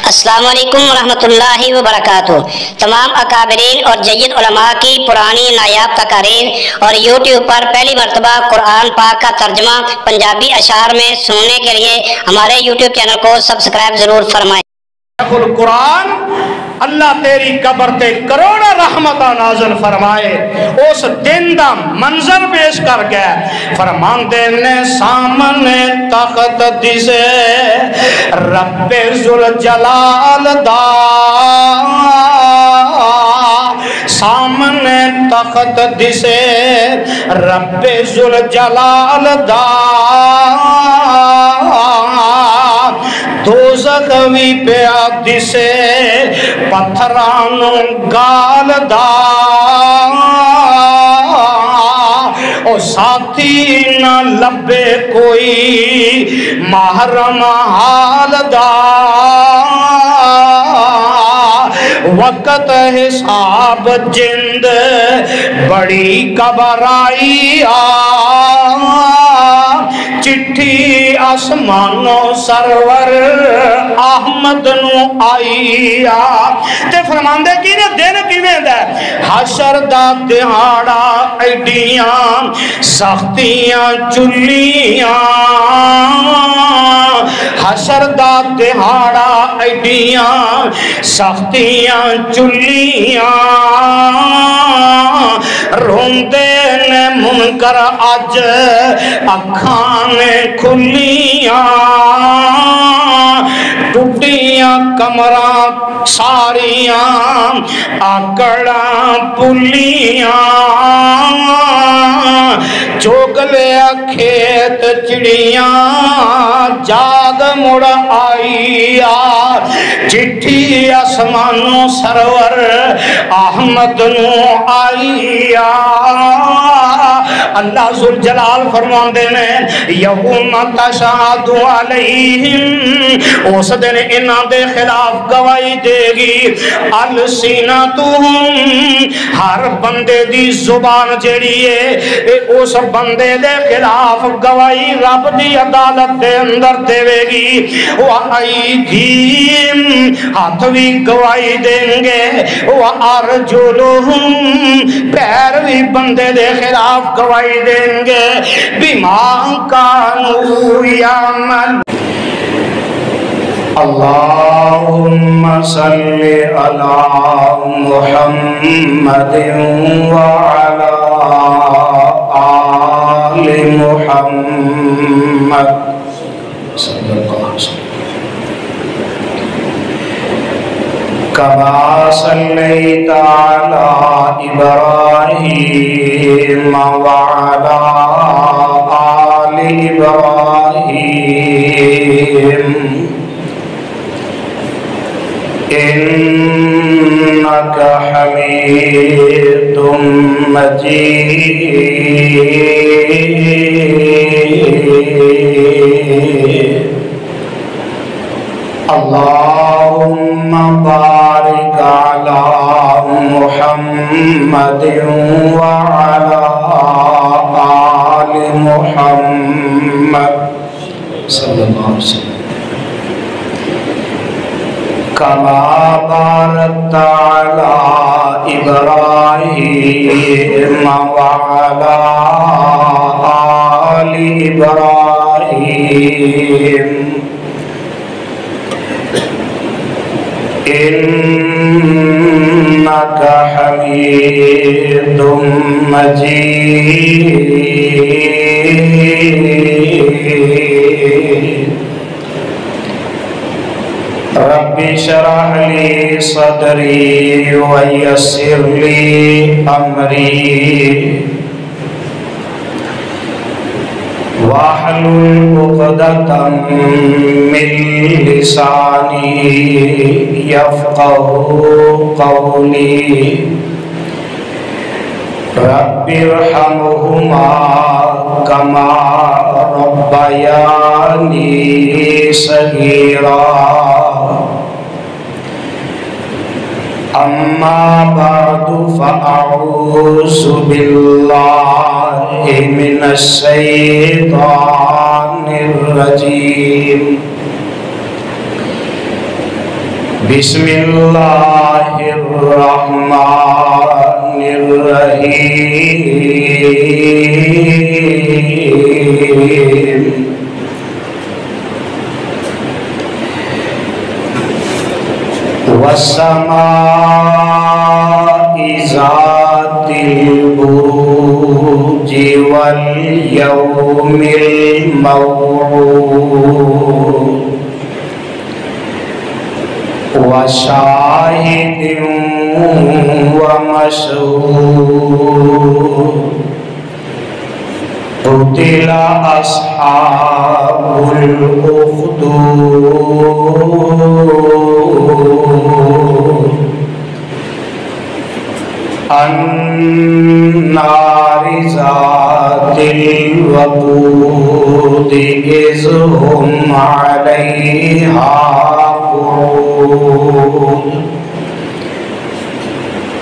السلام علیکم ورحمۃ اللہ وبرکاتہ۔ تمام اکابرین اور جید علماء کی پرانی نایاب تقاریر اور یوٹیوب پر پہلی مرتبہ قرآن پاک کا ترجمہ پنجابی اشعار میں سننے کے لیے ہمارے یوٹیوب چینل کو سبسکرائب ضرور فرمائیں۔ قرآن اللہ تیری قبر تے کروڑا رحمتہ نازل فرمائے۔ اس دن دا منظر پیش کر گیا، فرماندے نے سامنے تخت دسے رب ذوالجلال دا، سامنے تخت دسے رب ذوالجلال دا، دوزخ وی پیا دسے پتھرانو گال دا، او ساتھی نہ لبے کوئی محرم حال دا، وقت حساب جند بڑی گھبرائی چٹھی آسمانو سرور احمد نو آئی تے فرماندے کی نے دن کیویں دا حشر دا دہاڑا ایڈیاں سختیاں چلیاں، حشر دا دہاڑا ایڈیاں سختیاں چلیاں، روندے نے منکر اج اکھاں نے کھلیاں، ٹوٹیاں کمراں ساریاں آکڑاں پلیاں، چوگلیا کھیت چڑیاں جاگ مڑ آئی، چٹھی آسمانوں سرور احمد نو آئی۔ اللہ ذوالجلال فرماندے نے یوم تشہد علیہم، اس دن انہاں دے خلاف گواہی دے گی السنتہم، ہر بندے دی زبان جڑی ہے اس بندے دے خلاف گواہی رب دی عدالت دے اندر دے گی، وَأَيْدِيهِمْ ہاتھ بھی گواہی دیں گے، وَأَرْجُلُهُمْ پیر بھی بندے دے خلاف گواہی دیں گے، بِمَا كَانُوا يَعْمَلُونَ۔ اللہم صلی علی محمد وعلی آل محمد صلی اللہ علیہ وسلم، کما صلیت علی ابراہیم وعلی آل ابراہیم انک حمید مجید، اللہم بارک علی محمد وعلی آل محمد صلی اللہ علیہ وسلم، کما بارکت علی ابراہیم وعلی آل ابراہیم انک حمید مجید، رب اشرح لی صدری ویسر لی امری واحلل عقدۃ من لسانی یفقہوا قولی، رب ارحمہما کما ربیانی صغیرا، اما بعد فاعوذ باللہ من الشیطان الرجیم، بسم اللہ الرحمن الرحیم والسماء ذات البروج واليوم الموعود وشاهد ومشهود قتل أصحاب الأخدود النار ذات الوقود إذ هم عليها قعود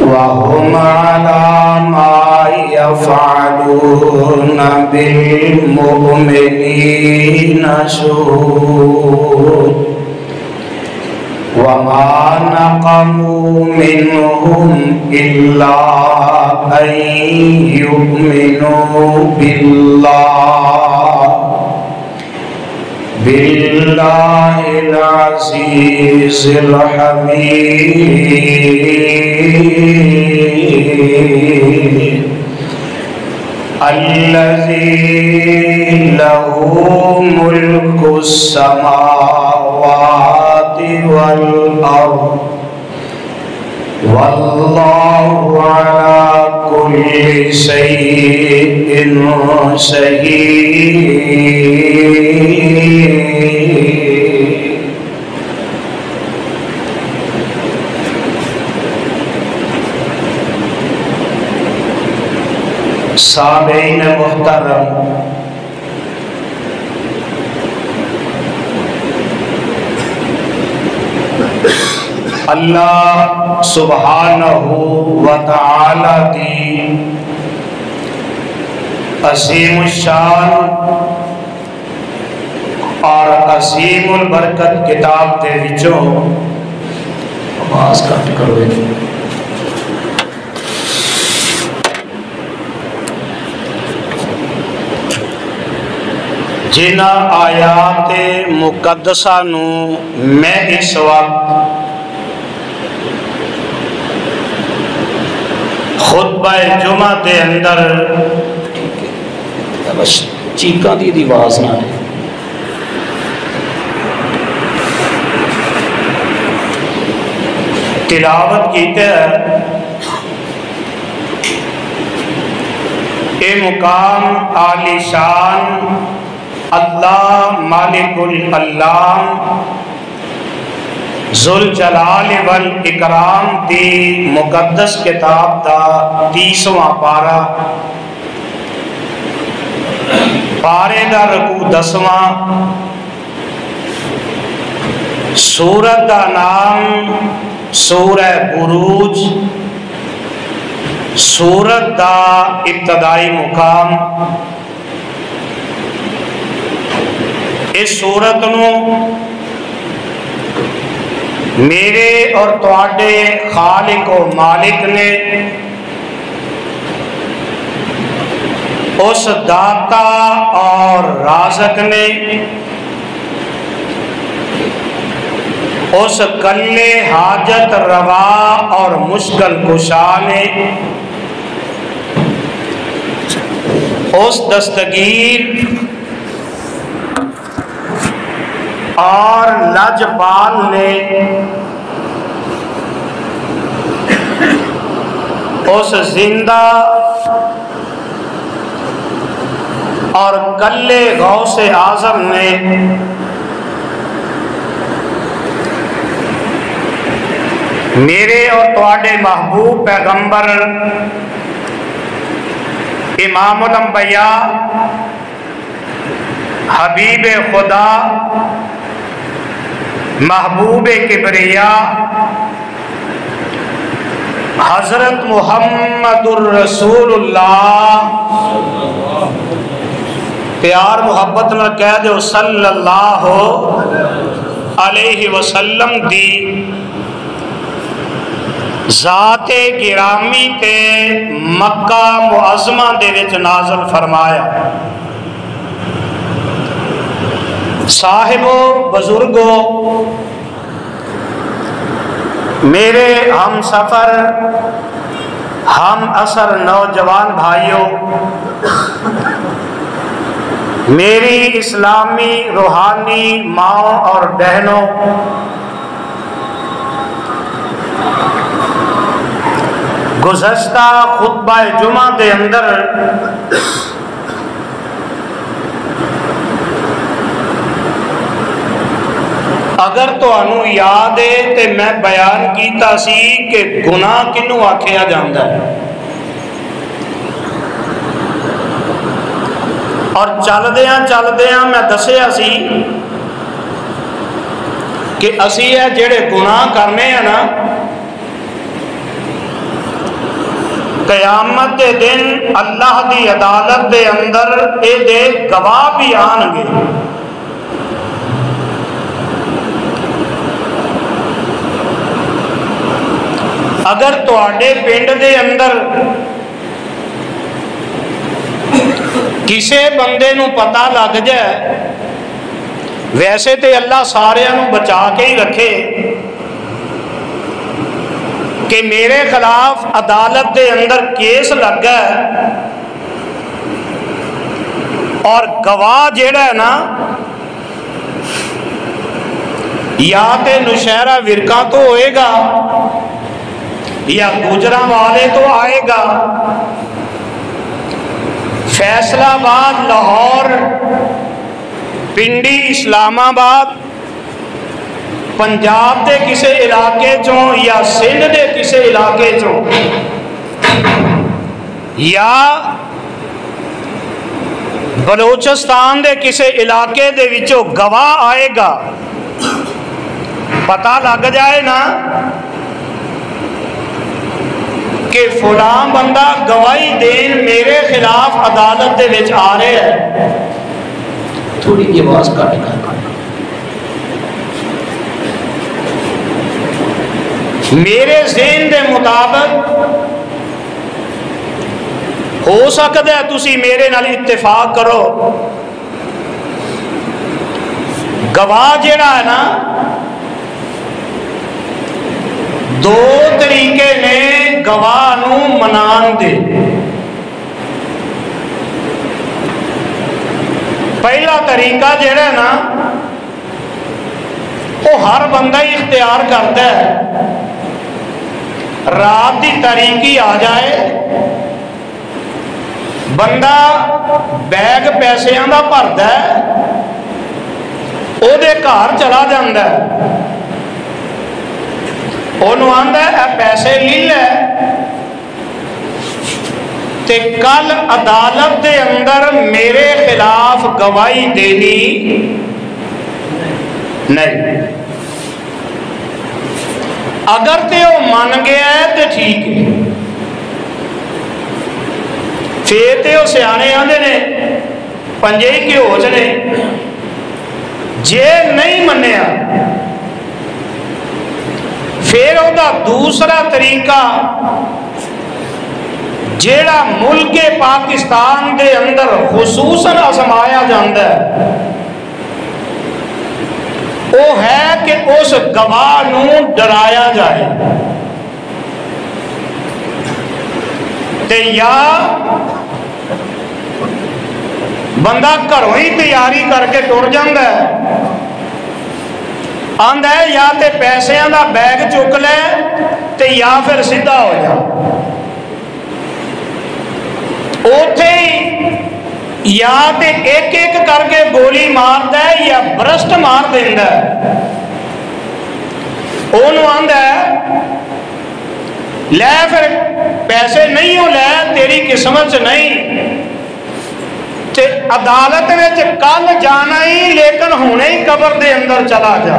وهم على ما يفعلون بالمؤمنين شهود وما نقموا منهم إلا أن يؤمنوا بالله العزيز الحميد الذي له ملك السماوات والأرض والله على كل شيء شهيد. سامعین محترم، اللہ سبحانہ و تعالی دی عظیم الشان اور عظیم البرکت کتاب دے وچوں آواز کٹ کرو جنہ آیات مقدسہ نو میں اس وقت خطبہ جمعہ دے اندر بس چیکاں دی آواز نہ ہے تلاوت کیتے ہیں. اے مقام عالی شان اللہ مالک الکلام ذوالجلال والاکرام دی مقدس کتاب دا 30واں پارہ پارے دا رکوع 10واں سورت دا نام سورہ بروج سورت دا ابتدائی مقام. اس سورت نو میرے اور تواڈے خالق و مالک نے اس داتا اور رازق نے اس کلے حاجت روا اور مشکل کشا نے اس دستگیر اور لجپال نے اس زندہ اور کلے غوث اعظم نے میرے اور تواڈے محبوب پیغمبر امام الانبیاء حبیب خدا محبوب کبریا حضرت محمد الرسول اللہ پیار محبت نہ کہہ دو صلی اللہ علیہ وسلم دی ذات گرامی تے مکہ معظمہ دے وچ نازل فرمایا۔ صاحبو، بزرگو، میرے ہم سفر ہم اثر نوجوان بھائیوں، میری اسلامی روحانی ماؤں اور بہنوں، گزشتہ خطبہ جمعہ دے اندر اگر تانوں یاد ہے تے میں بیان کیتا سی کہ گناہ کنوں آکھیا جاندا ہے، اور چلدیاں میں دسیا سی کہ اسی ہے جڑے گناہ کرنے ہیں نا، قیامت دے دن اللہ دی عدالت دے اندر اے دے گواہ بھی آن گے۔ اگر تواڈے پنڈ دے اندر کسے بندے نو پتہ لگ جائے، ویسے تے اللہ سارے نو بچا کے ہی رکھے، کہ میرے خلاف عدالت دے اندر کیس لگا ہے اور گواہ جیڑا ہے نا، یا تے نشہرہ ورکا تو ہوئے گا یا گجراں والے تو آئے گا، فیصلہ آباد، لاہور، پنڈی، اسلام آباد، پنجاب دے کسے علاقے چوں یا سندھ دے کسے علاقے چوں یا بلوچستان دے کسے علاقے دے وچوں گواہ آئے گا، پتہ لگ جائے نا کہ فلاں بندہ گواہی دین میرے خلاف عدالت دے وچ آ رہے ہیں، تھوڑی کی آواز کٹ کر میرے ذہن دے مطابق ہو سکتا ہے تسی میرے نال اتفاق کرو، گواہ جیڑا ہے نا، دو طریقے نے گواہ نو منان دے۔ پہلا طریقہ جیڑا ہے نا، وہ ہر بندہ ہی اختیار کرتا ہے، رات دی تاریکی آ جائے، بندہ بیگ پیسیاں دا بھردا ہے، او دے گھر چلا جاندا ہے، انہوں آندا ہے اے پیسے لے لے، تے کل عدالت دے اندر میرے خلاف گواہی دینی نہیں۔ اگر تے وہ من گیا ہے تے ٹھیک ہے، پھر تے وہ سیانے آندے نے پنجے ہی کے ہو جنے، جے نہیں منیا پھر وہ دوسرا طریقہ جیڑا ملک پاکستان دے اندر خصوصاً آزمایا جاندہ ہے، وہ ہے کہ اس گواہ نو ڈرایا جائے، تے یا بندہ گھروں ہی تیاری کر کے ٹر جاندہ ہے، آندہ ہے یا تے پیسیاں دا بیگ چک لے تے یا پھر سیدھا ہو جا، اوتھے یا تے ایک ایک کر کے گولی مار دے یا برسٹ مار دیندہ ہے، انہوں آندہ ہے لے پھر پیسے نہیں ہو لے تیری قسمت نہیں، تے عدالت میں کل جانا ہی لیکن ہونے ہی قبر دے اندر چلا جا۔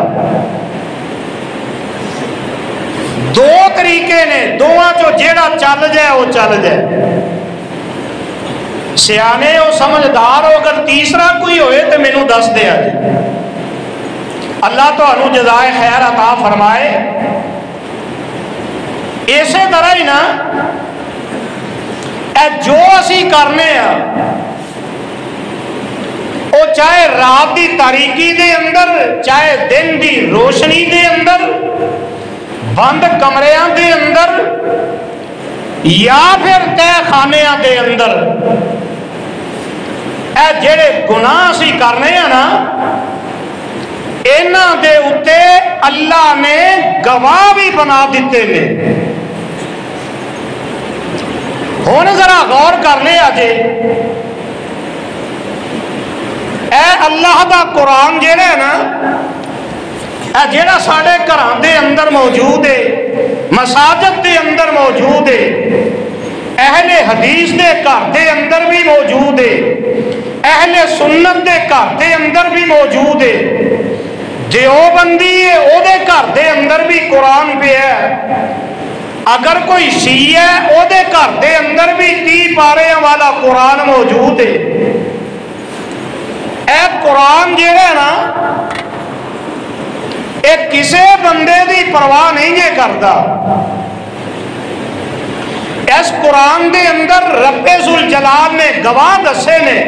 دو طریقے نے، دوہاں چو جیڑا چل جائے وہ چل جائے، سیانے ہو سمجھدار ہو، اگر تیسرا کوئی ہوئے تو مینوں دس دے آجے۔ اللہ تانوں جزائے خیر عطا فرمائے۔ اسی طرح ہی نا اے جو اسی کرنے وہ چاہے رات دی تاریکی دے اندر، چاہے دن دی روشنی دے اندر، بند کمریاں دے اندر یا پھر تہ خانیاں دے اندر، اے جڑے گناہ اسی کرنے ہیں نا انہاں دے اتے اللہ نے گواہ بھی بنا دیتے نے۔ ہن ذرا غور کر لے اجے اے اللہ دا قرآن جڑا ہے نا اے جڑا ساڈے گھراں دے اندر موجود ہے، مساجد دے اندر موجود ہے، اہل حدیث دے گھر دے اندر بھی موجود ہے، اہل سنت دے گھر دے اندر بھی موجود ہے، دیوبندی ہے او دے گھر دے اندر بھی قرآن پہ ہے، اگر کوئی شیعہ ہے او دے گھر دے اندر بھی 30 پاریاں والا قرآن موجود ہے۔ اے قرآن جڑا ہے نا اے کسے بندے دی پرواہ نہیں یہ کرتا۔ اس قرآن دے اندر رب ذوالجلال نے گواہ دسے نے،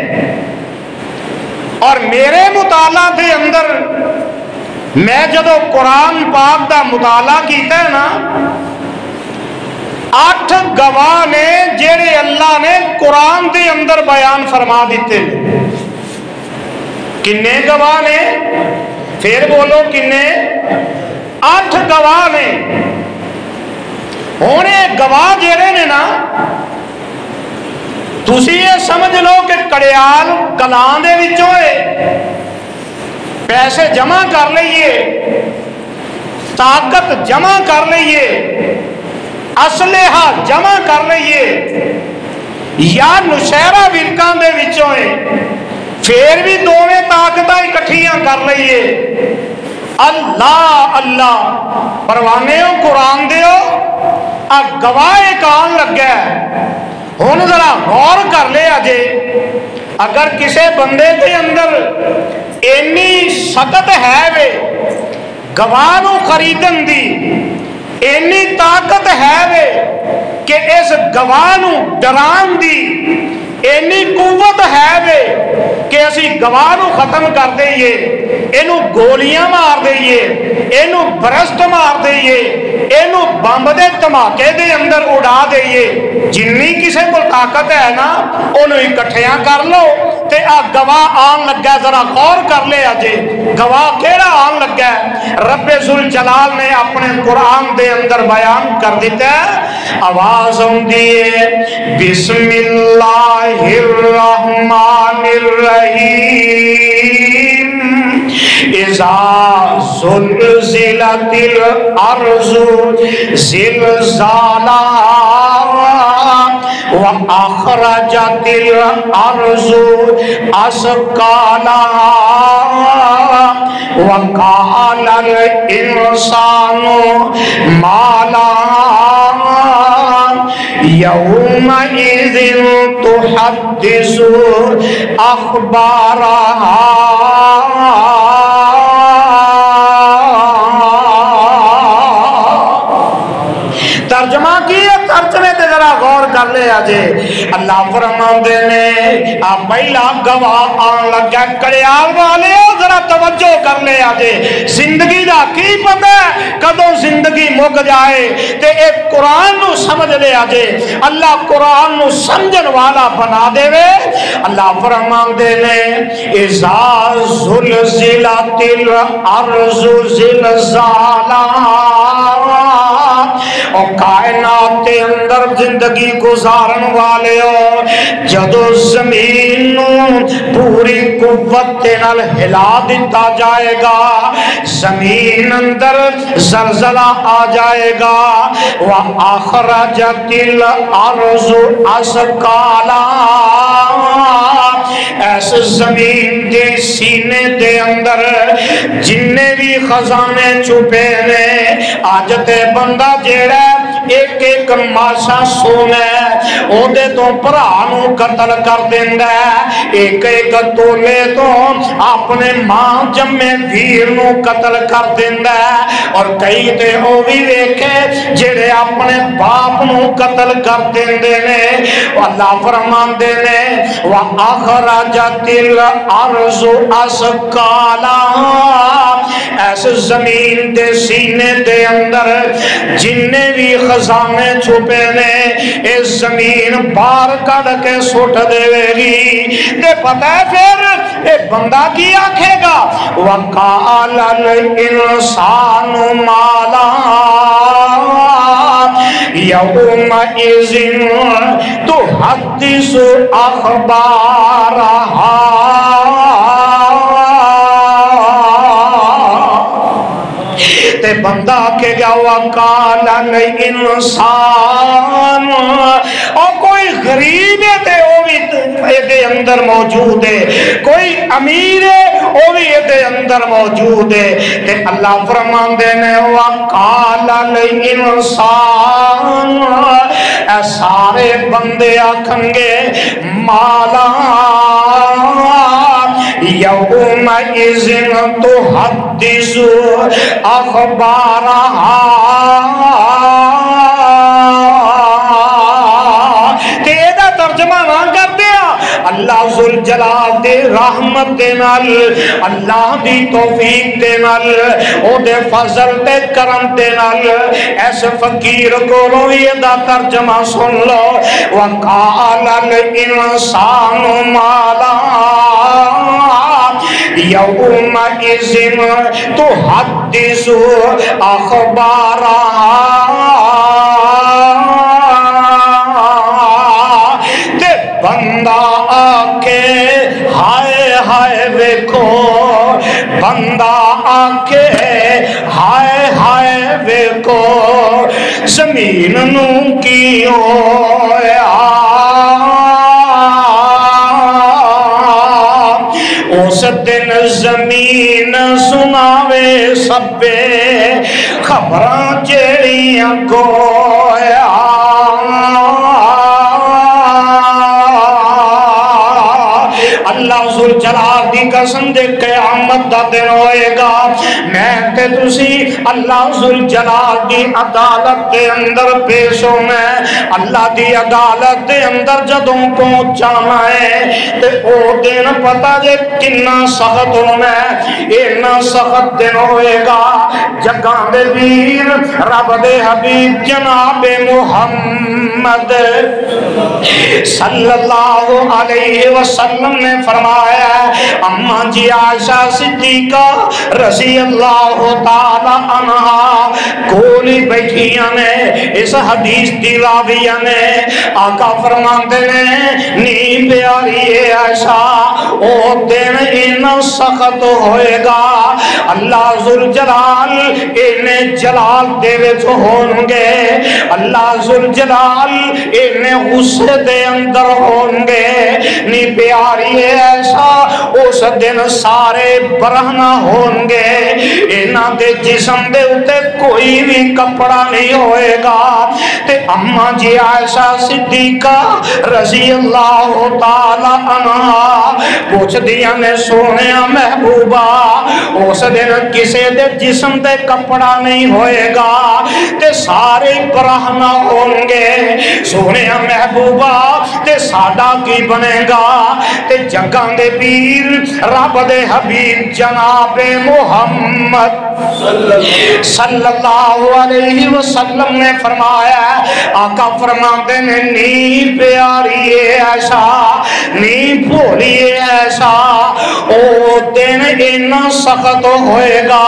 اور میرے مطالعہ دے اندر میں جدو قرآن پاک دا مطالعہ کیتا ہے نا 8 گواہ نے جڑے اللہ نے قرآن دے اندر بیان فرما دیتے ہیں۔ کنے گواہ نے؟ پھر بولو کنے؟ 8 گواہ نے۔ ہونے گواہ جڑے نے نا تسی یہ سمجھ لو کہ کڑیال کلان دے وچوں پیسے جمع کر لئیے، طاقت جمع کر لئیے، اسلحہ جمع کر لئیے، یا نشہرہ ورکان دے وچوں پھر بھی دوویں طاقتیں اکٹھیاں کر لئیے۔ اللہ اللہ پروانے ہو قرآن دے ہو گواہ کان لگ گیا۔ ہن ذرا غور کر لے اجے اگر کسے بندے دے اندر اینی سخت ہے وے گواہ نو خریدن دی، اینی طاقت ہے وے کہ اس گواہ نو ڈران دی، اینی قوت ہے وے کہ اسی گواہ نو ختم کر دئیے، اینو گولیاں مار دئیے، اینو برسٹ مار دئیے، اینو بمب دے دھماکے دے اندر اڑا دئیے۔ جنی کسے کو طاقت ہے نا انہوں اکٹھیاں کر لو تے گواہ آن لگا۔ ذرا غور کر لے اجے گواہ کیڑا آن لگا ہے؟ رب ذوالجلال نے اپنے قرآن دے اندر بیان کر دیتا ہے، آواز دیئے بسم اللہ الرحمن الرحیم اذا زلزلت الارض زلزالها واخرجت الارض اثقالها وقال الانسان ما لها يومئذ تحدث اخبارها۔ ترجمہ کیا ترجمے تے ذرا غور کر لے آجے۔ اللہ فرماندے نے آپ پہلا گواہ آن لگا کڑیال والے ذرا توجہ کر لے آجے۔ زندگی دا کی پتہ ہے کدوں زندگی مک جائے تے ایک قرآن نو سمجھ لے آجے۔ اللہ قرآن نو سمجھن والا بنا دے وے۔ اللہ فرماندے نے اذا زلزلت الارض زلزالها، اور کائنات کے اندر زندگی گزارن والے ہو جدو زمین پوری قوت نال ہلا دیتا جائے گا، زمین اندر زلزلہ آ جائے گا، وَأَخْرَجَتِ الْأَرْضُ أَثْقَالَهَا، ایس زمین دے سینے دے اندر جننے بھی خزانے چھپے نے آج تے بندہ جیڑا ایک ایک ماشا سونا اودے تو بھرا نو قتل کر دیندا ایک ایک تولے تو اپنے ماں جمے ویر نو قتل کر دیندا اور کئی تے او بھی ویکھے جڑے اپنے باپ نو قتل کر دیندے نے اللہ فرماندے نے وَأَخْرَجَتِ الْأَرْضُ أَثْقَالَهَا ایس زمین دے سینے دے اندر جننے بھی خزانے چھپے نے اس زمین بار کڑ کے سوٹ دے گی تے پتہ ہے پھر اے بندہ کی آکھے گا وَقَالَ الْإِنسَانُ مَا لَهَا يَوْمَئِذٍ تُحَدِّثُ أَخْبَارَهَا تے بندہ کے گیا وَقَالَ الْإِنسَانُ اور کوئی غریب ہے تے وہ بھی دے اندر موجود ہے کوئی امیر ہے وہ بھی دے اندر موجود ہے تے اللہ فرمان دینے وَقَالَ الْإِنسَانُ اے سارے بندے آکھنگے مالا يومئذ تحدث أخبارها تیرا ترجمہ نہ کر دیا اللہ ذوالجلال دے رحمت دے نال اللہ دی توفیق دے نال او دے فضل دے کرم دے نال ایس فقیر کو رویہ دا ترجمہ سن لو وَقَالَ الْإِنسَانُ مَا لَهَا يَوْمَئِذٍ تُحَدِّثُ أَخْبَارَهَا تے بندہ آکے ہائے ہائے ویکھو بندہ آکے ہائے ہائے ویکھو زمین نو کی ہویا اس دن زمین سناوے سبے خبراں جیڑیاں گویا اللہ ذوالجلال دی قسم دے قیامت دا دن ہوئے گا میں تے تسی اللہ ذوالجلال دی عدالت دے اندر پیش ہونا ہے اللہ دی عدالت دے اندر جدوں پہنچانا ہے تے او دن پتہ جے کنا سخت ہونا ہے اینا سخت دن ہوئے گا جگاں دے ویر رب دے حبیب جناب محمد صلی اللہ علیہ وسلم نے فرمایا اماں جی عائشہ صدیقہ رضی اللہ تعالی عنہا کولی بیٹھیاں نے اس حدیث دی راویہ نے آقا فرماندے نے نی پیاری عائشہ او دن اینا سخت ہوئے گا اللہ ذوالجلال اینے جلال دے وچ ہونگے اللہ ذوالجلال اینے غصے دے اندر ہونگے نی پیاری ایسا اس دن سارے برہنہ ہونگے اینا دے جسم دے اتے کوئی بھی کپڑا نہیں ہوئے گا تے اماں جی عائشہ صدیقہ رضی اللہ تعالی عنہ پوچھ دیا نے سونے محبوبہ اس دن کسے دے جسم دے کپڑا نہیں ہوئے گا تے سارے برہنہ ہونگے سونے محبوبہ تے ساڈا کی بنے گا تے جگاں دے پیر رب دے حبیب جناب محمد صلی اللہ علیہ وسلم نے فرمایا آقا فرماتے نے نی پیاری ایسا نی بھولی ایسا او دن اینا سخت ہوئے گا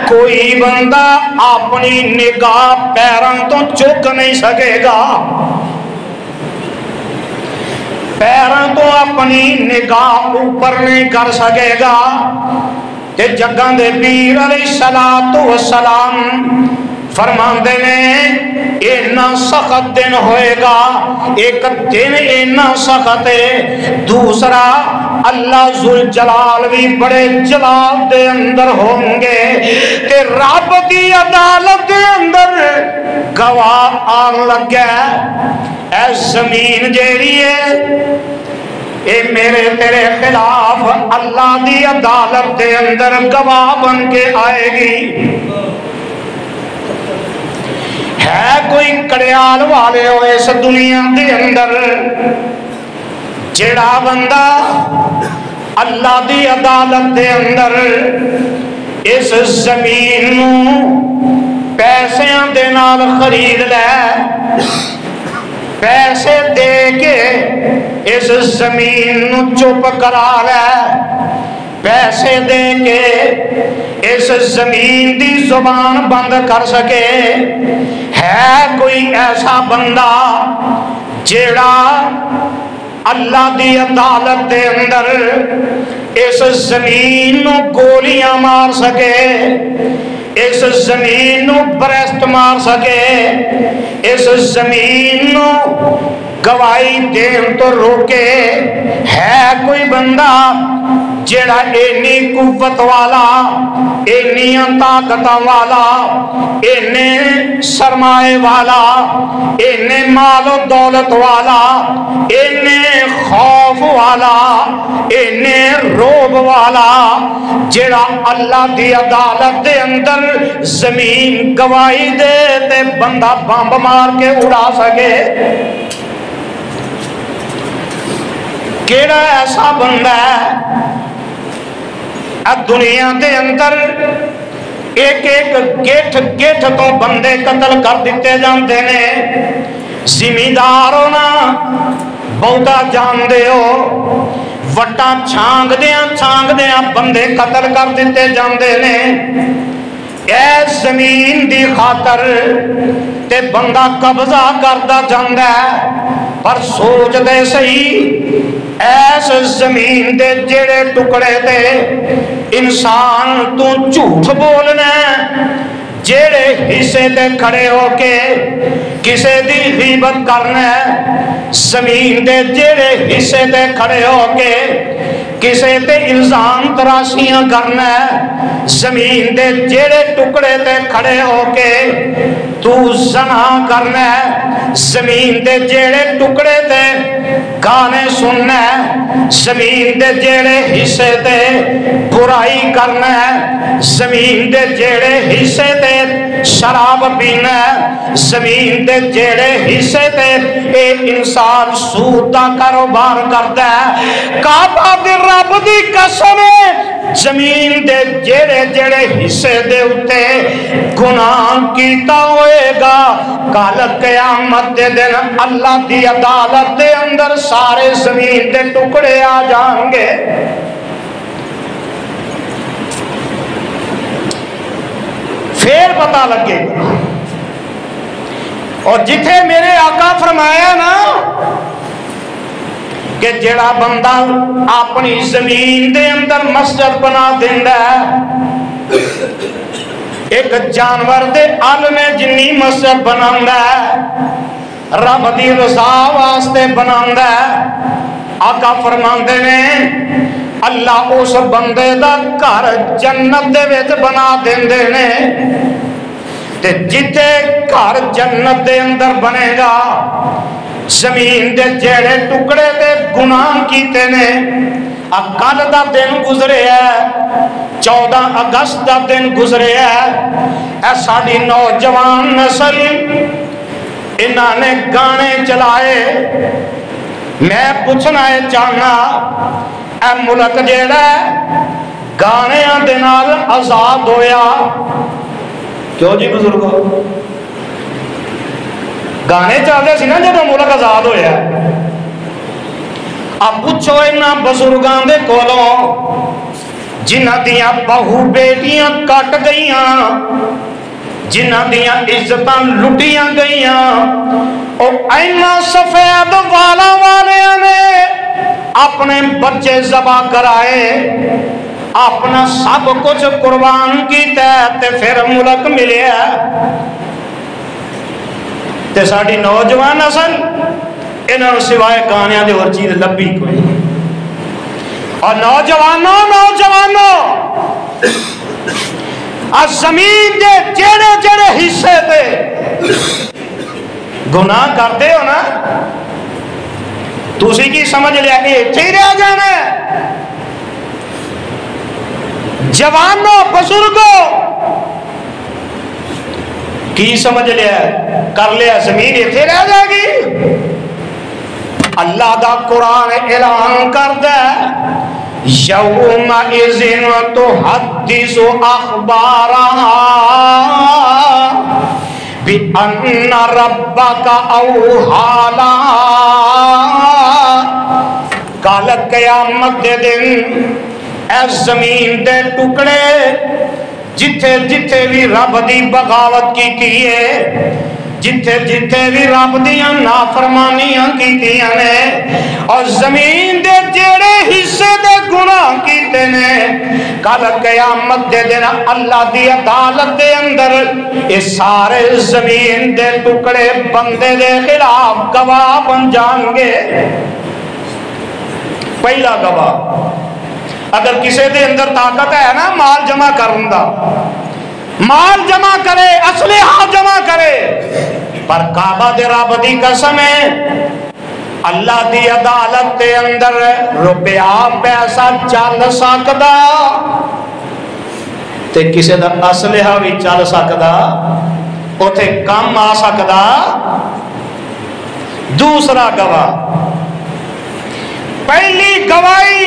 کوئی بندہ اپنی نگاہ پیروں تو چک نہیں سکے گا پیروں تو اپنی نگاہ اوپر نہیں کر سکے گا تے جگاں دے پیر علیہ السلام فرماندے نے اینا سخت دن ہوئے گا ایک دن اینا سخت ہے دوسرا اللہ ذوالجلال بھی بڑے جلال دے اندر ہوں گے تے رب دی عدالت دے اندر گواہ آن لگا اے زمین جیڑی ہے اے میرے تیرے خلاف اللہ دی عدالت دے اندر گواہ بن کے آئے گی۔ ہے کوئی کڑیال والے ہو اس دنیا دے اندر جڑا بندہ اللہ دی عدالت دے اندر اس زمین نو پیسیاں دے نال خرید لے، پیسے دے کے اس زمین نو چپ کرا لے، پیسے دے کے اس زمین دی زبان بند کر سکے، ہے کوئی ایسا بندہ جیڑا اللہ دی عدالت دے اندر اس زمین نو گولیاں مار سکے، اس زمین نو بریسٹ مار سکے، اس زمین نو گواہی دین تو روکے؟ ہے کوئی بندہ جیڑا اینی قوت والا، اینیاں طاقتاں والا، اینے سرمائے والا، اینے مال و دولت والا، اینے خوف والا، اینے روب والا جیڑا اللہ دی عدالت دے اندر زمین گواہی دے تے بندہ بمب مار کے اڑا سکے؟ کیڑا ایسا بندہ ہے دنیا دے اندر ایک ایک گیٹھ تو بندے قتل کر دیتے جانتے نے؟ زمیندار ہونا بہتا جان دے ہو، وٹا چھانگ دیاں بندے قتل کر دیتے جانتے نے۔ اے زمین دی خاطر تے بندہ قبضہ کردا جاندا ہے، پر سوچ دے صحیح ایس زمین دے جڑے ٹکڑے تے انسان تو جھوٹ بولنا جڑے حصے تے کھڑے ہو کے کسے دی غیبت کرنا، زمین دے جڑے حصے تے کھڑے ہو کے کسے تے الزام تراشیاں کرنا، زمین دے جڑے ٹکڑے تے کھڑے ہو کے تو زنا کرنا، زمین دے جڑے ٹکڑے تے گانے سننا، زمین دے جڑے حصے تے برائی کرنا، زمین دے جڑے حصے تے شراب پینا، زمین دے جڑے حصے تے اے انسان سود دا کاروبار کردا ہے۔ کعبہ دی رب دی قسم زمین دے جڑے حصے دے اتے گناہ کیتا ہوئے گا، کل قیامت دے دن اللہ دی عدالت دے اندر سارے زمین دے ٹکڑے آ جائیں گے۔ پھر پتہ لگے گا۔ اور جتھے میرے آقا فرمایا نا کہ جڑا بندہ اپنی زمین دے اندر مسجد بنا دیندا ہے، ایک جانور دے عالم جنی مسجد بناوندا ہے، رب دی رضا واسطے بناوندا ہے، آقا فرماندے نے اللہ اس بندے دا گھر جنت دے وچ بنا دیندے نے۔ تے جتے گھر جنت دے اندر بنے گا، زمین دے جڑے ٹکڑے تے گناہ کیتے نے، کل دا دن گزرے ہے، 14 اگست دا دن گزرے ہے، اے ساڈی نوجوان نسل انہاں نے گانے چلائے۔ میں پوچھنا ہے چاہنا اے ملک جیڑا گانیاں دے نال آزاد ہویا کیوں جی بزرگو؟ گانے چلتے سی نا جب ملک آزاد ہویا۔ اب پوچھو انہاں بزرگاں دے کولوں جنہاں دیاں بہو بیٹیاں کٹ گئیاں، جنہاں دیاں عزتاں لٹیاں گئیاں، او اینا سفید والا والیاں نے اپنے بچے ذبح کرائے، اپنا سب کچھ قربان کیتا تے پھر ملک ملیا۔ تے ساڈی نوجوان نسل انہاں سوائے گانیاں دے اور چیز لبھی کوئی۔ اور نوجوانوں زمین دے جڑے حصے تے گناہ کرتے ہو نا، تسی کی سمجھ لیا ایتھے ہی رہ جانا ہے؟ جوانوں بزرگوں کی سمجھ لیا کر لیا زمین ایتھے رہ جائے گی؟ اللہ دا قرآن اعلان کردہ یوم اذن تحدث اخبارہا بِأَنَّ رَبَّكَ أَوْحَىٰ لَهَا۔ کل قیامت دے دن اے زمین دے ٹکڑے جتھے جتھے بھی رب دی بغاوت کی ہے، جتھے جتھے بھی رب دیاں نافرمانیاں کیتیاں نے، اور زمین دے جیڑے حصے دے گناہ کیتے نے، کل قیامت دے دن اللہ دی عدالت دے اندر اس سارے زمین دے ٹکڑے بندے دے خلاف گواہ بن جان گے۔ پہلا گواہ، اگر کسی دے اندر طاقت ہے نا مال جمع کرن دا، مال جمع کرے، اسلحہ جمع کرے، پر کعبہ دے رب دی قسم ہے اللہ دی عدالت دے اندر روپیہ پیسہ چل سکدا تے کسی دا اسلحہ بھی چل سکدا، اوتھے کم آ سکدا۔ دوسرا گواہ، پہلی گواہی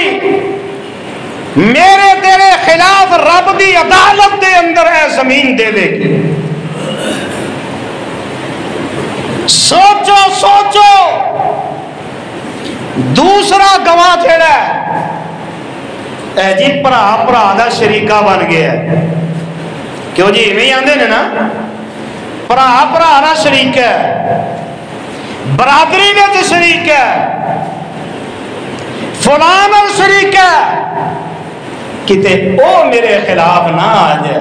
میرے تیرے خلاف رب دی عدالت دے اندر اے زمین دے دے گی۔ سوچو سوچو۔ دوسرا گواہ جڑا ہے اے جی پرا پرا دا شریکہ بن گیا ہے، کیوں جی میں آندے نے نا، پرا پرا دا شریک ہے، برادری میں شریک ہے، فلان اور شریک ہے، کتے او میرے خلاف نہ آ جائے،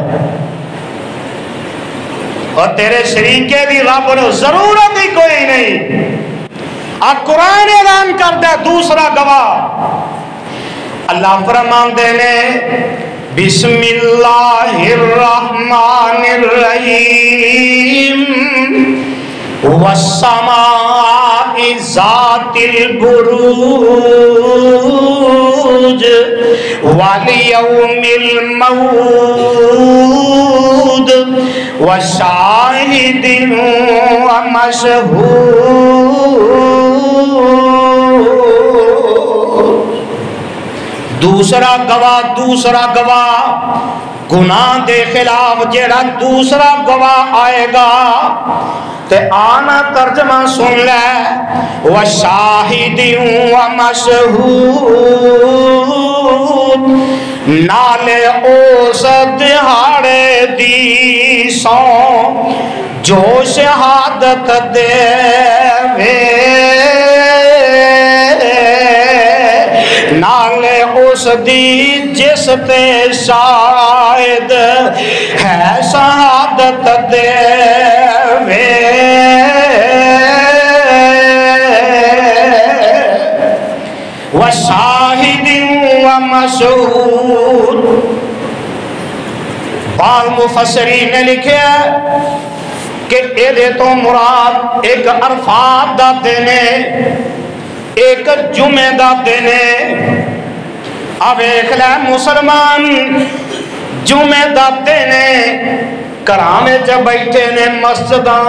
اور تیرے شریکے بھی رب نے ضرورت ہی کوئی نہیں۔ اب قرآن اعلان کرتا ہے دوسرا گواہ، اللہ فرمان دینے بسم اللہ الرحمن الرحیم والسماء ذات البروج والیوم الموعود وشاہد ومشہود۔ دوسرا گواہ گناہ دے خلاف جیڑا دوسرا گواہ آئے گا تے آنا ترجمہ سن لے، وشاہد ومشہود، نالے اوس دہاڑے دی سو جو شہادت دے وے، نالے اس دی جس تے شاہد ہے شہادت دے وے، وشاہد ومشہود۔ بعض مفسرین نے لکھا کہ اے تو مراد ایک عرفات دا دینے، ایک جمعہ دا دینے۔ اب ایک لے مسلمان جمعہ دا دینے کرامے جب بیٹھے نے مسجداں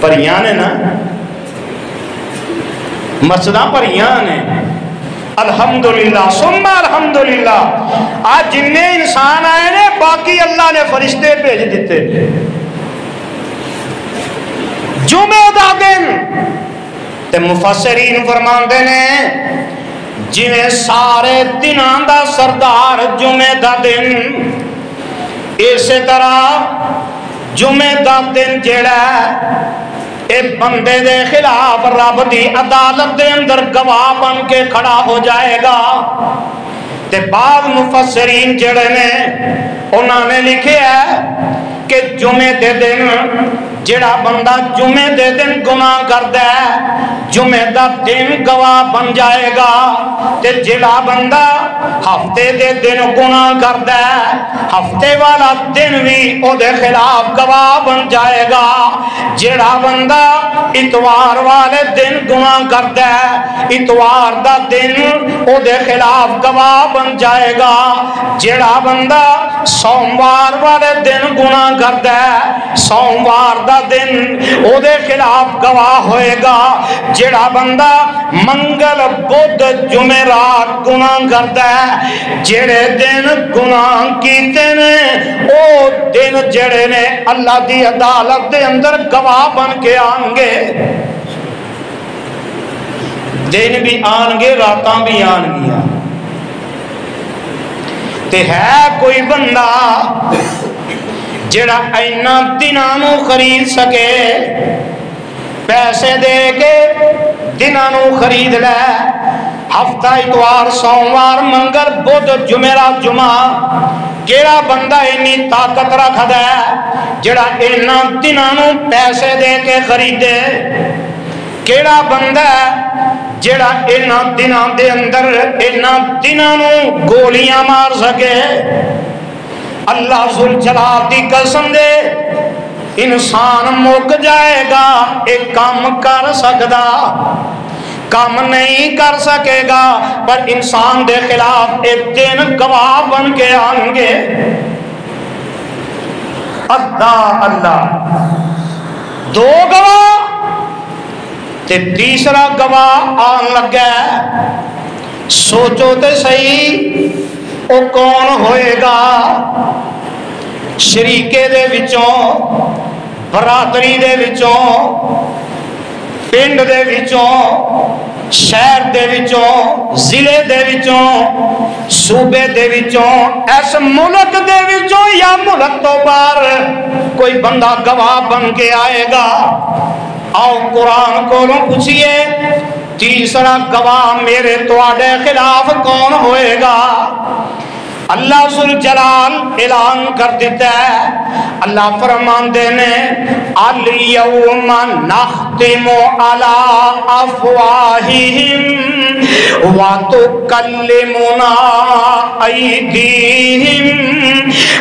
پریاں نے نا، مسجداں پریاں نے، الحمدللہ ثم الحمدللہ۔ آج جننے انسان آئے نے باقی اللہ نے فرشتے بھیج دیتے۔ جمعہ دا دن تے مفسرین فرماندے نے جویں سارے دناں دا سردار جمعہ دا دن، اسی طرح جمعہ دا دن جیڑا اے بندے دے خلاف رب دی عدالت دے اندر گواہ بن کے کھڑا ہو جائے گا۔ تے بعض مفسرین جڑے نے انہوں نے لکھے ہے کہ جمعہ دے دن جڑا بندہ جمعہ دے دن گناہ کردا ہے، جمعہ دا دن گواہ بن جائے گا، تے جڑا بندہ ہفتے دے دن گناہ کردا ہے ہفتے والا دن بھی او دے خلاف گواہ بن جائے گا جڑا بندہ اتوار والے دن گناہ کردا ہے اتوار دا دن او دے خلاف گواہ بن جائے گا جڑا بندہ سوموار والے دن گناہ کردا ہے سوموار دا دن او دے خلاف گواہ ہوئے گا جڑا بندہ منگل بدھ جمعرات گناہ کردا ہے جڑے دن گناہ کیتے نے او دن جڑے نے اللہ دی عدالت دے اندر گواہ بن کے آن گے دن بھی آن گے راتاں بھی آن گیا تے ہے کوئی بندہ جڑا اینا دنانو خرید سکے پیسے دے کے دنانو خرید لے ہفتہ اتوار سوموار منگل بدھ جمعرات جمعہ کیڑا بندہ انی طاقت رکھ دے جڑا اینا دنانو پیسے دے کے خریدے کیڑا بندہ جڑا اینا دنان دے اندر اینا دنانو گولیاں مار سکے اللہ ذوالجلال دی قسم دے انسان مک جائے گا ایک کام کر سکدا کام نہیں کر سکے گا پر انسان دے خلاف ایک دن گواہ بن کے آئیں گے اللہ دو گواہ تے تیسرا گواہ آن لگا سوچو تے صحیح او کون ہوئے گا شریکے دے وچوں برادری دے وچوں پنڈ دے وچوں شہر دے وچوں ضلع دے وچوں صوبے دے وچوں اس ملک دے وچوں یا ملک تو باہر کوئی بندہ گواہ بن کے آئے گا آؤ قرآن کو پوچھئے تیسرا گواہ میرے تواڈے خلاف کون ہوئے گا اللہ ذوالجلال اعلان کر دیتا ہے اللہ فرماندے نے الیوم نختم علی افواہہم وتکلمنا ایدیہم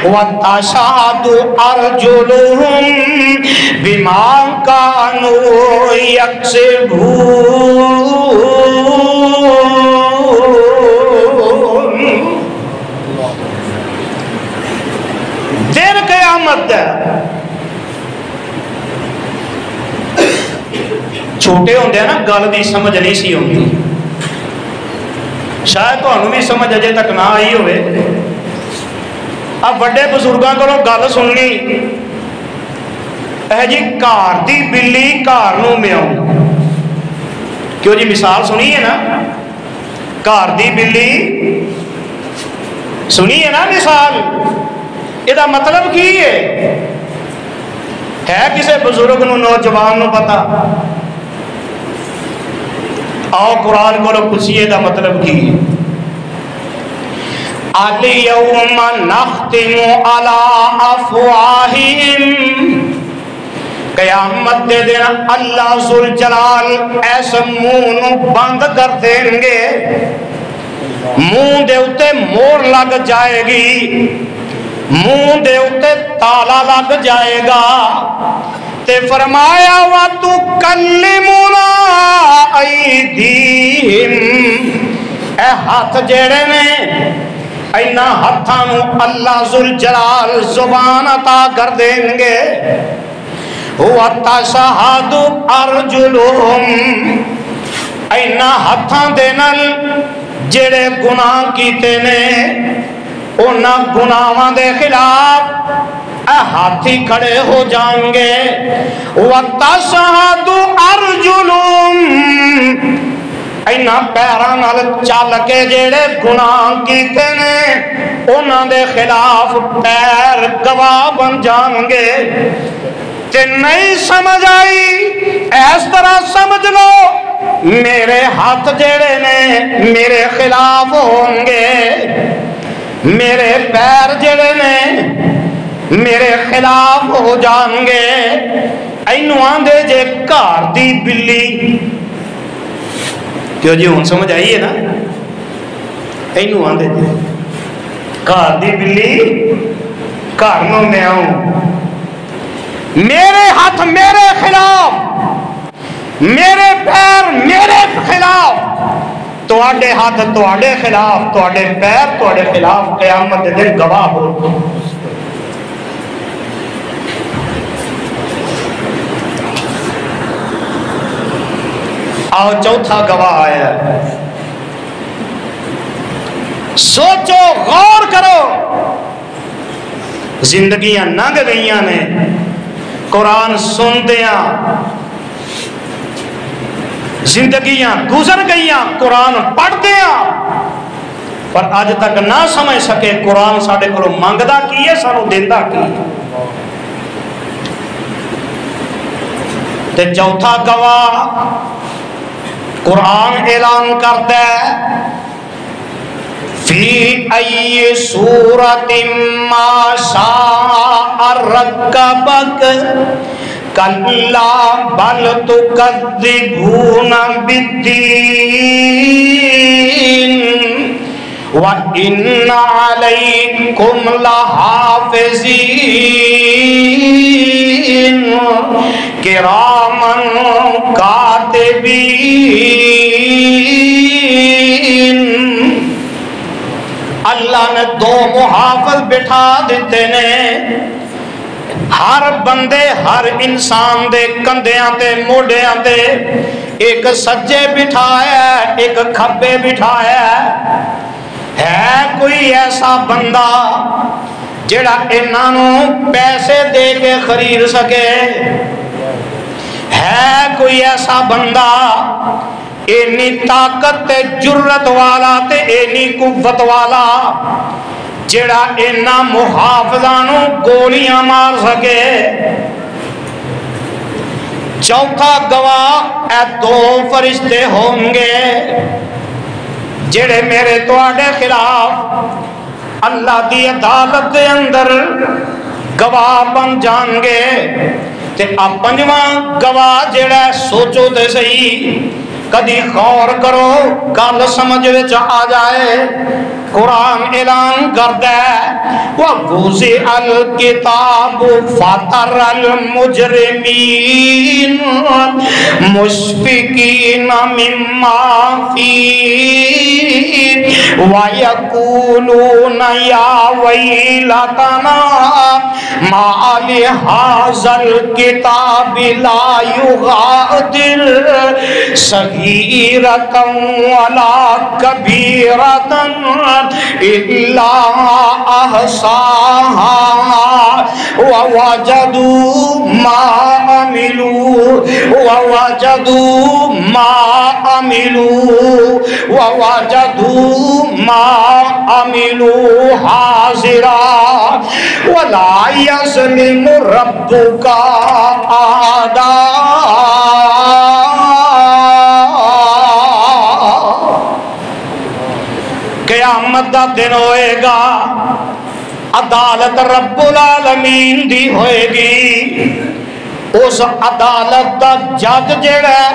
وتشہد ارجلہم بما کانوا یکسبون دن قیامت چھوٹے ہوندے ہیں نا گل دی سمجھ نہیں سی ہوندی شاید تانوں بھی سمجھ اجے تک نہ آئی ہوئے اب بڑے بزرگاں کولوں گل سننی اے جی گھر دی بلی گھر نوں میاؤں کیوں جی مثال سنی ہے نا گھر دی بلی سنی ہے نا مثال یہ مطلب کی ہے کسی بزرگ نو نوجوان نو پتا آؤ قرآن کو پوچھئے دا مطلب کی الیوم نختم علی افواہہم قیامت دے دن اللہ ذوالجلال ایسے منہ بند کر دیں گے منہ دے اتے مور لگ جائے گی منہ دے اتے تالا لگ جائے گا تے فرمایا وَتُكَلِّمُنَا أَيْدِيهِمْ اے ہاتھ جیڑے نے اینا ہاتھانو اللہ ذوالجلال زبان عطا کر دیں گے وَتَشَهَدُ أَرْجُلُهُمْ اینا ہاتھاں دے نال جیڑے گناہ کیتے نے اونا گناہاں دے خلاف ہاتھی کھڑے ہو جائیں گے وَتَشْهَدُ أَرْجُلُهُمْ اینا پیران نال چل کے جیڑے گناہ کیتے نے اونا دے خلاف پیر گواہ بن جائیں گے تے نہیں سمجھ آئی اس طرح سمجھ لو میرے ہاتھ جیڑے نے میرے خلاف ہوں گے میرے پیر جڑے نے میرے خلاف ہو جائیں گے اینو آندے جے گھر دی بلی کیوں جی ہن سمجھ آئی ہے نا اینو آندے جی گھر دی بلی گھر نوں لیاؤ، میرے ہاتھ میرے خلاف، میرے پیر میرے خلاف، تواڈے ہاتھ تواڈے خلاف، تواڈے پیر تواڈے خلاف، قیامت دے دن گواہ ہو۔ آؤ چوتھا گواہ آیا ہے، سوچو غور کرو، زندگیاں لنگ گئیاں نے قرآن سندیاں، زندگیاں گزر گئیاں قرآن پڑھدیاں، پر اج تک نہ سمجھ سکے قرآن ساڈے کولوں منگدا کی ہے، سانوں دیندا کی ہے۔ تے چوتھا گواہ قرآن اعلان کرتا ہے فی ای صورت ما شاء رکبک کلا بل تکذبون بالدین وَإِنَّ عَلَيْكُمْ لَحَافِظِينَ كِرَامًا كَاتِبِينَ۔ اللہ نے دو محافظ بٹھا دیتے نے، ہر بندے ہر انسان دے کندیاں تے موڈیاں تے، ایک سجے بٹھایا ایک کھبے بٹھایا۔ ہے کوئی ایسا بندہ جڑا انہوں پیسے دے کے خرید سکے؟ ہے کوئی ایسا بندہ اینی طاقت تے جرت والا تے اینی قوت والا جڑا اینا محافظانوں گولیاں مار سکے؟ چوتھا گواہ اے دو فرشتے ہوں گے جڑے میرے تواڈے خلاف اللہ دی عدالت دے اندر گواہ بن جان گے۔ تے پنجواں گواہ جڑا سوچو تے صحیح، کدی غور کرو گل سمجھ وچ آ جائے۔ قرآن اعلان کردا ہے وَوُضِعَ الْكِتَابُ فَتَرَى الْمُجْرِمِينَ مُشْفِقِينَ مِمَّا فِيهِ وَيَقُولُونَ يَا وَيْلَتَنَا مَا لِهَذَا الْكِتَابِ لَا يُغَادِرُ صَغِيرَةً وَلَا كَبِيرَةً إِلَّا أَحْصَاهَا وَوَجَدُوا مَا عَمِلُوا حَاضِرًا وَلَا يَظْلِمُ رَبُّكَ أَحَدًا۔ قیامت دا دن ہوئے گا، عدالت رب العالمین دی ہوئے گی، اس عدالت دا جج جڑا ہے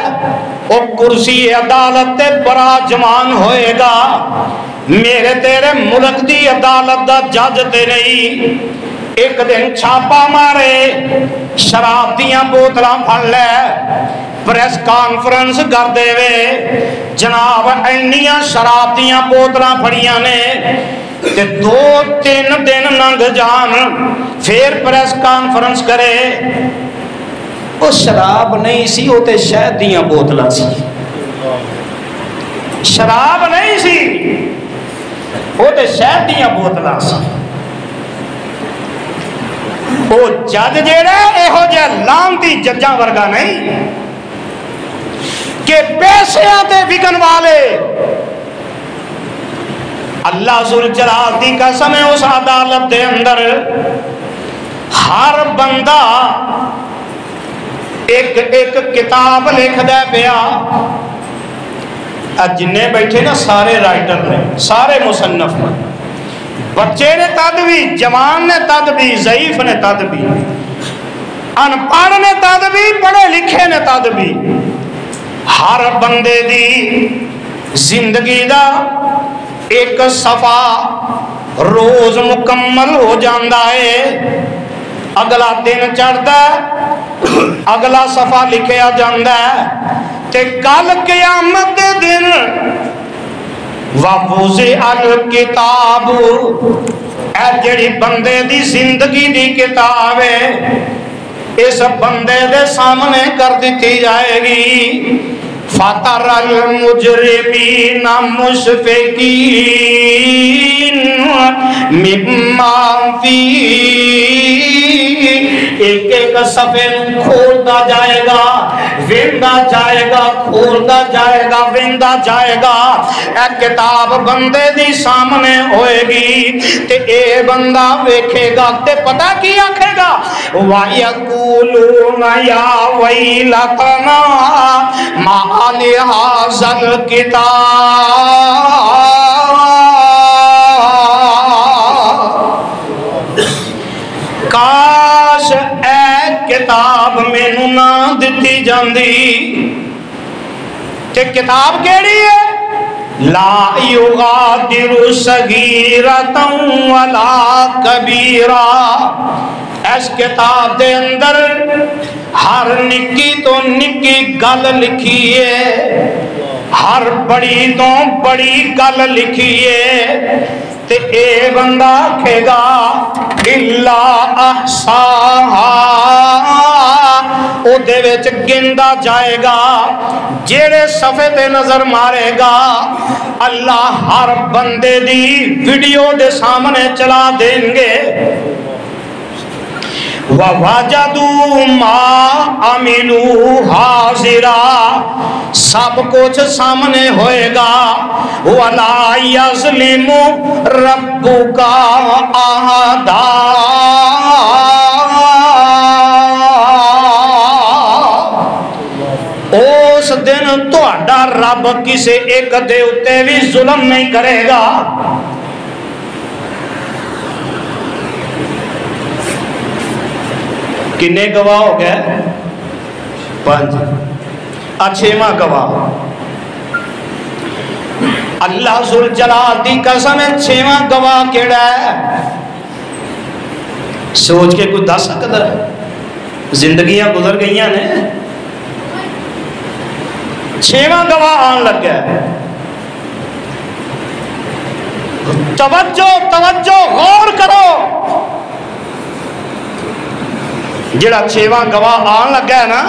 وہ کرسی عدالت تے براجمان ہوئے گا۔ میرے تیرے ملک دی عدالت دا جج تے نہیں۔ ایک دن چھاپا مارے، شراب دیاں بوتلاں پھڑ لے، پریس کانفرنس کر دے وے جناب اینیاں شراب دیاں بوتلاں پھڑیاں نے تے 2-3 دن لنگ جان، پھر پریس کانفرنس کرے۔ وہ شراب نہیں سی، وہ تے شہد دیاں بوتلاں سی۔ شراب نہیں سی، وہ تے شہد دیاں بوتلاں سی۔ وہ جج جیڑا ایہو جا لانتی ججاں ورگا نہیں کہ پیسے آتے وکن والے۔ اللہ ذوالجلال دی قسم ہے اس عدالت دے اندر ہر بندہ ایک ایک کتاب لکھ دے پیا۔ جنہیں بیٹھے نا سارے رائٹر نے، سارے مصنف نے، بچے نے تد بھی، جوان نے تد بھی، ضعیف نے تد بھی، ان پڑھ نے تد بھی، پڑھے لکھے نے تد بھی، ہر بندے دی زندگی دا ایک صفحہ روز مکمل ہو جاندہ ہے، اگلا دن چڑھتا ہے، اگلا صفحہ لکھیا جاندہ ہے، تے کل قیامت دے دن وَوُضِعَ الْکِتَابُ، اے جڑی بندے دی زندگی دی کتاب ہے اس بندے دے سامنے کر دیتی جائے گی، فَتَرَ الْمُجْرِمِينَ مُشْفِقِينَ مِمَّا فِيهِ، ایک ایک صفحے کھولتا جائے گا، ویندا جائے گا، کھولتا جائے گا، ویندا جائے گا، اے کتاب بندے دی سامنے ہوئے گی تے اے بندہ ویکھے گا تے پتہ کی آکھے گا، وَيَقُولُونَ يَا وَيْلَتَنَا مَا لِهَذَا الْكِتَابِ، کاش اے کتاب مینوں نہ دتی جاندی، تے کتاب کیڑی ہے؟ لا یغادر صغیرۃ ولا کبیرہ، اس کتاب دے اندر ہر نکی تو نکی گل لکھی ہے، ہر بڑی تو بڑی گل لکھی ہے، تے اے بندہ کہے گا الا احصاہا، او دے وچ گندا جائے گا، جیڑے صفحے تے نظر مارے گا اللہ ہر بندے دی ویڈیو دے سامنے چلا دیں گے، وَوَجَدُوا مَا عَمِلُوا حَاضِرًا، سب کچھ سامنے ہوئے گا، وَلَا يَظْلِمُ رَبُّكَ أَحَدًا، اس دن تہاڈا رب کسے ایک دے اتے بھی ظلم نہیں کرے گا۔ کنے گواہ ہو گئے؟ 5۔ چھواں گواہ اللہ ذوالجلال دی قسم ہے، چھواں گواہ کیڑا ہے؟ سوچ کے کوئی دس سکتا ہے؟ زندگیاں گزر گئیاں نے، چھواں گواہ آن لگ گیا۔ توجہ توجہ غور کرو، جڑا چھواں گواہ آن لگا ہے نا،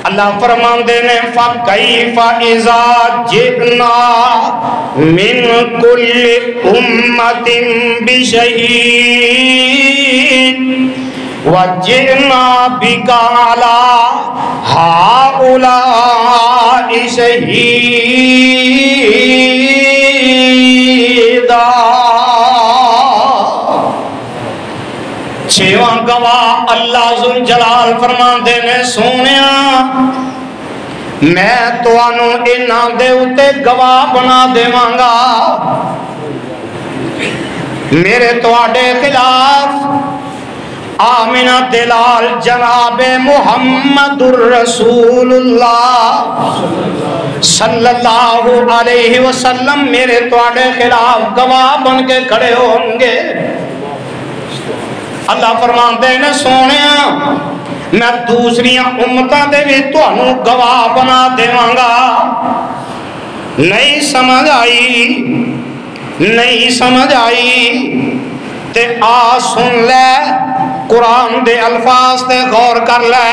اللہ فرماندے نے فَكَيْفَ إِذَا جِئْنَا مِنْ كُلِّ أُمَّةٍ بِشَهِيدٍ وَجِئْنَا بِكَ عَلَى هَؤُلَاءِ شَهِيدًا۔ چھواں گواہ اللہ ذوالجلال فرماندے نے سونیا میں تانوں انہاں دے اُتے گواہ بنا دیواں گا، میرے تواڈے خلاف آمنہ دلال جناب محمد الرسول اللہ صلی اللہ علیہ وسلم میرے تواڈے خلاف گواہ بن کے کھڑے ہوں گے۔ اللہ فرماندے نے سونیا میں دوسری امتاں دے بھی تانوں گواہ بنا دیواں گا۔ نہیں سمجھ آئی؟ نہیں سمجھ آئی؟ تے آ سن لے، قرآن دے الفاظ تے غور کر لے،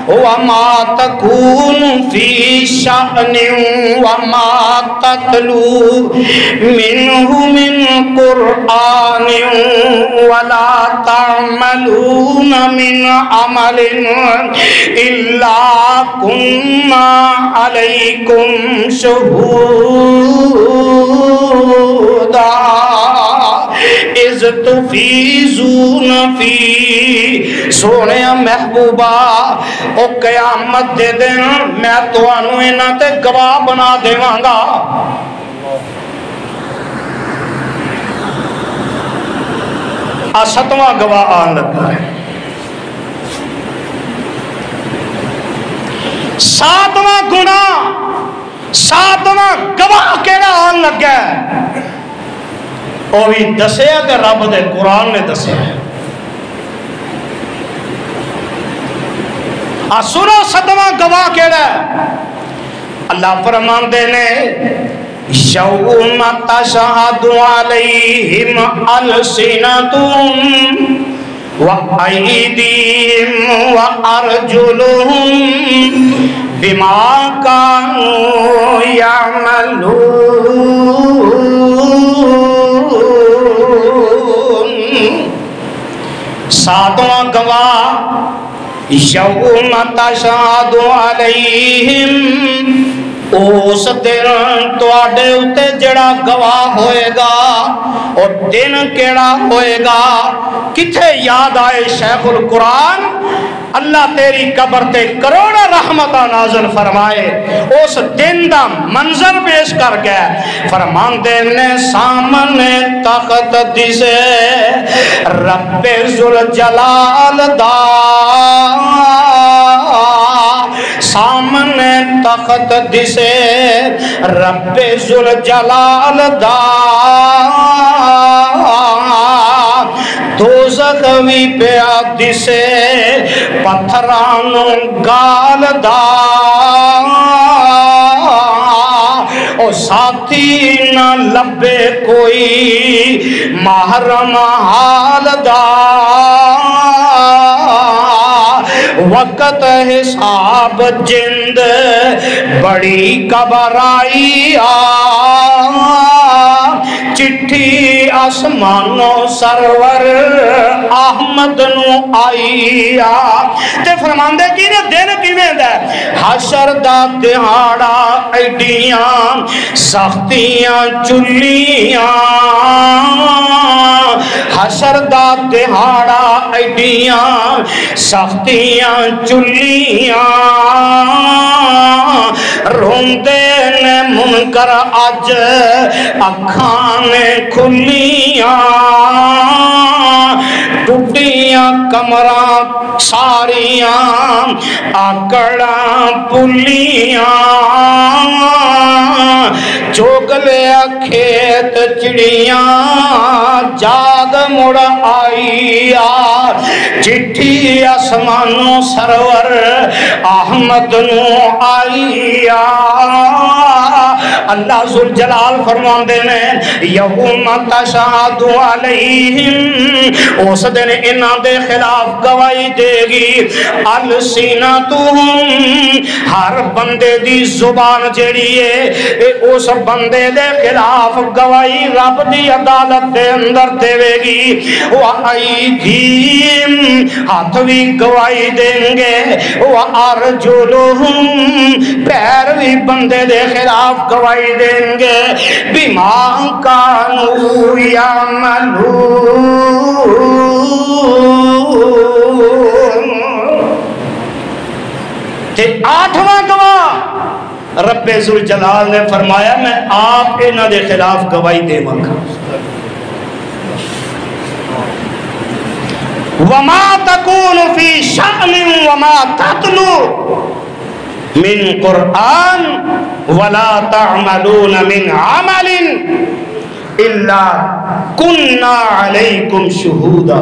وَمَا تَكُونُ فِي شَأْنٍ وَمَا تَتْلُو مِنْهُ مِنْ قُرْآنٍ وَلَا تَعْمَلُونَ مِنْ عَمَلٍ إِلَّا كُنَّا عَلَيْكُمْ شُهُودًا اِذْ تُفِيضُونَ فِيهِ۔ سونے محبوبہ او قیامت دے دن میں تانوں انہاں تے گواہ بنا دیواں گا۔ ساتواں گواہ آن لگا ہے۔ ساتواں گناہ ساتواں گواہ کیڑا آن لگا ہے وہ بھی دسیا تے رب دے قرآن نے دسیا سنو ستواں گواہ کیڑا ہے اللہ فرماندے نے یوم تشہد علیہم السنتہم وَأَيْدِيهِمْ وَأَرْجُلُهُمْ بِمَا كَانُوا يَعْمَلُونَ ساتواں گواہ یوم تشہد علیہم اس دن تواڈے اُتے جڑا گواہ ہوئے گا اور دن کیڑا ہوئے گا کتھے یاد آئے شیخ القرآن اللہ تیری قبر تے کروڑا رحمتہ نازل فرمائے اس دن دا منظر پیش کر گیا فرماندے نے سامنے تخت دسے رب ذوالجلال دا سامنے تخت دسے رب ذوالجلال دا دوزخ وی پیا دسے پتھرانو گال دا او ساتھی نہ لبے کوئی محرم حال دا وقت حساب جند بڑی گھبرائی چٹھی آسمانو سرور احمد نو آئی تے فرماندے کی نے دن کی میں دے حشر دا دہاڑا ایڈیاں سختیاں چلیاں حشر دا دہاڑا ایڈیاں سختیاں چلیاں روندے نے منکر اج اکھانے کھلیاں ٹوٹیاں کمراں ساریاں آکڑاں پلیاں چوگلے کھیت چڑیاں جاگ مڑ آئی چٹھی آسمانوں سرور احمد نو آئی اللہ ذوالجلال فرماندے نے یوم تشہد علیہم اس دن انہاں دے خلاف گواہی دے گی السنتہم ہر بندے دی زبان جڑی ہے اس بندے دے خلاف گواہی رب دی عدالت دے اندر دے گی وَأَيْدِيهِمْ ہاتھ بھی گواہی دیں گے وَأَرْجُلُهُمْ پیر بھی بندے دے خلاف گواہی دیں گے بِمَا كَانُوا يَعْمَلُونَ تے آٹھواں گواہ رب ذوالجلال نے فرمایا میں آپ انہاں دے خلاف گواہی دے مانگا وما تکون فی شأن وما تتلو من قرآن ولا تعملون من عمل الا کننا علیکم شہودا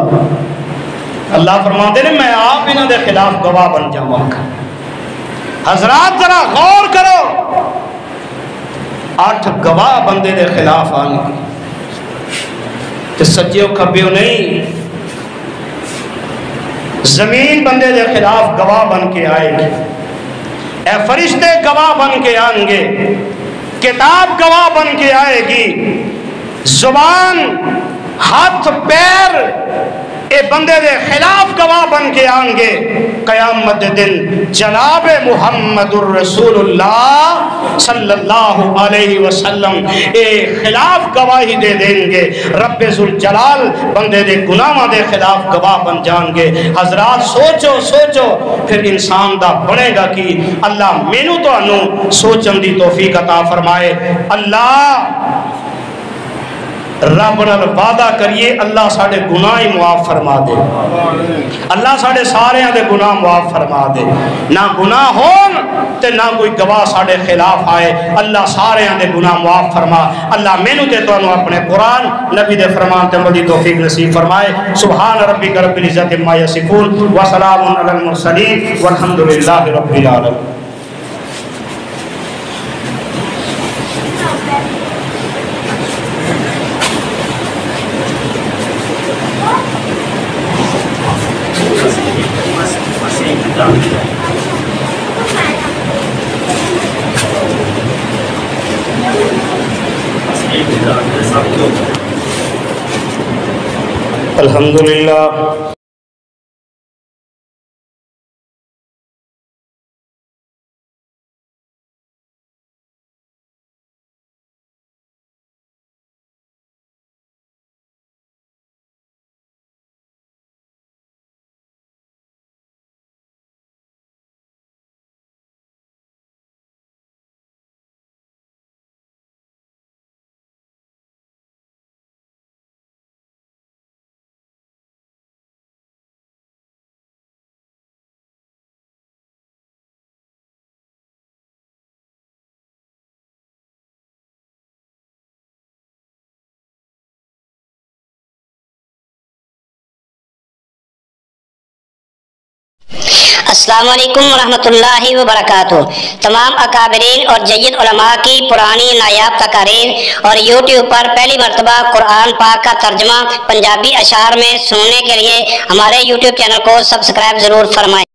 اللہ فرماتے ہیں میں آپ انہوں دے خلاف گواہ بن جاؤں گا حضرات ذرا غور کرو 8 گواہ بندے دے خلاف آنے گے کہ سجیو کھبیو نہیں زمین بندے دے خلاف گواہ بن کے آئے گی اے فرشتے گواہ بن کے آئیں گے کتاب گواہ بن کے آئے گی زبان ہاتھ پیر اے بندے دے خلاف گواہ بن کے آئیں گے قیامت دن جناب محمد الرسول اللہ صلی اللہ علیہ وسلم اے خلاف گواہی دے دیں گے رب ذوالجلال بندے دے گناہاں دے خلاف گواہ بن جان گے حضرات سوچو سوچو پھر انسان دا بنے گا کہ اللہ مینو تو انو سوچن دی توفیق عطا فرمائے اللہ رب نال وعدہ کریے اللہ ساڈے گناہ ہی معاف فرما دے، اللہ ساڈے سارے دے گناہ معاف فرما دے، نہ گناہ ہون تے نہ کوئی گواہ ساڈے خلاف آئے، اللہ سارے دے گناہ معاف فرما۔ اللہ مینوں تے تانوں اپنے قرآن نبی دے فرمان تے عمل دی توفیق نصیب فرمائے۔ سبحان ربک رب العزت عما یصفون وسلام علی المرسلین والحمد للہ رب العالمین۔ الحمدللہ السلام علیکم ورحمۃ اللہ وبرکاتہ۔ تمام اکابرین اور جید علماء کی پرانی نایاب تقاریر اور یوٹیوب پر پہلی مرتبہ قرآن پاک کا ترجمہ پنجابی اشعار میں سننے کے لیے ہمارے یوٹیوب چینل کو سبسکرائب ضرور فرمائیں۔